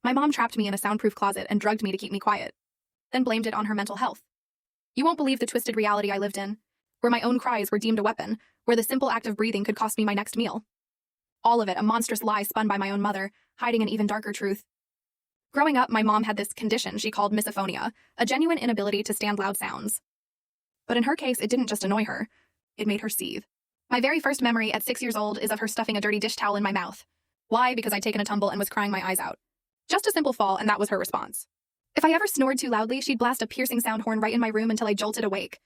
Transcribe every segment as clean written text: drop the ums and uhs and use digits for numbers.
My mom trapped me in a soundproof closet and drugged me to keep me quiet, then blamed it on her mental health. You won't believe the twisted reality I lived in, where my own cries were deemed a weapon, where the simple act of breathing could cost me my next meal. All of it a monstrous lie spun by my own mother, hiding an even darker truth. Growing up, my mom had this condition she called misophonia, a genuine inability to stand loud sounds. But in her case, it didn't just annoy her, it made her seethe. My very first memory at 6 years old is of her stuffing a dirty dish towel in my mouth. Why? Because I'd taken a tumble and was crying my eyes out. Just a simple fall, and that was her response. If I ever snored too loudly, she'd blast a piercing sound horn right in my room until I jolted awake.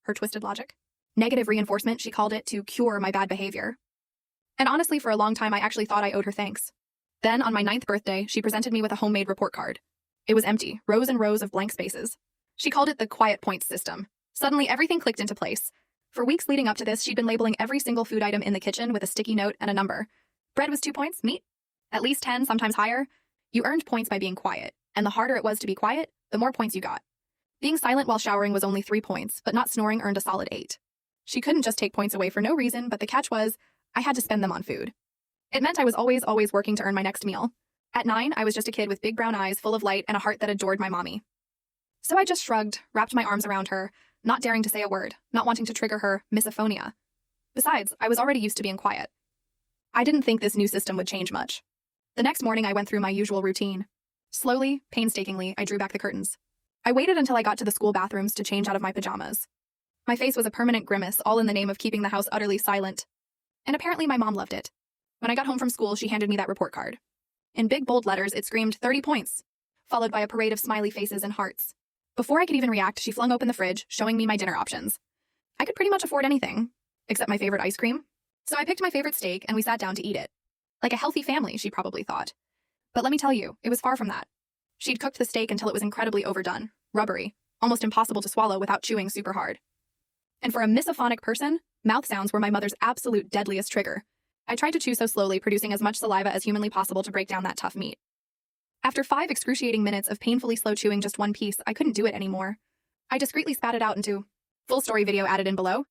Her twisted logic? Negative reinforcement, she called it, to cure my bad behavior. And honestly, for a long time, I actually thought I owed her thanks. Then, on my 9th birthday, she presented me with a homemade report card. It was empty, rows and rows of blank spaces. She called it the quiet points system. Suddenly, everything clicked into place. For weeks leading up to this, she'd been labeling every single food item in the kitchen with a sticky note and a number. Bread was 2 points, meat? At least 10, sometimes higher. You earned points by being quiet, and the harder it was to be quiet, the more points you got. Being silent while showering was only 3 points, but not snoring earned a solid 8. She couldn't just take points away for no reason, but the catch was, I had to spend them on food. It meant I was always working to earn my next meal. At 9, I was just a kid with big brown eyes full of light and a heart that adored my mommy. So I just shrugged, wrapped my arms around her, not daring to say a word, not wanting to trigger her misophonia. Besides, I was already used to being quiet. I didn't think this new system would change much. The next morning, I went through my usual routine. Slowly, painstakingly, I drew back the curtains. I waited until I got to the school bathrooms to change out of my pajamas. My face was a permanent grimace, all in the name of keeping the house utterly silent. And apparently my mom loved it. When I got home from school, she handed me that report card. In big bold letters, it screamed 30 points, followed by a parade of smiley faces and hearts. Before I could even react, she flung open the fridge, showing me my dinner options. I could pretty much afford anything, except my favorite ice cream. So I picked my favorite steak and we sat down to eat it. Like a healthy family, she probably thought. But let me tell you, it was far from that. She'd cooked the steak until it was incredibly overdone, rubbery, almost impossible to swallow without chewing super hard. And for a misophonic person, mouth sounds were my mother's absolute deadliest trigger. I tried to chew so slowly, producing as much saliva as humanly possible to break down that tough meat. After 5 excruciating minutes of painfully slow chewing just one piece, I couldn't do it anymore. I discreetly spat it out into full story video added in below.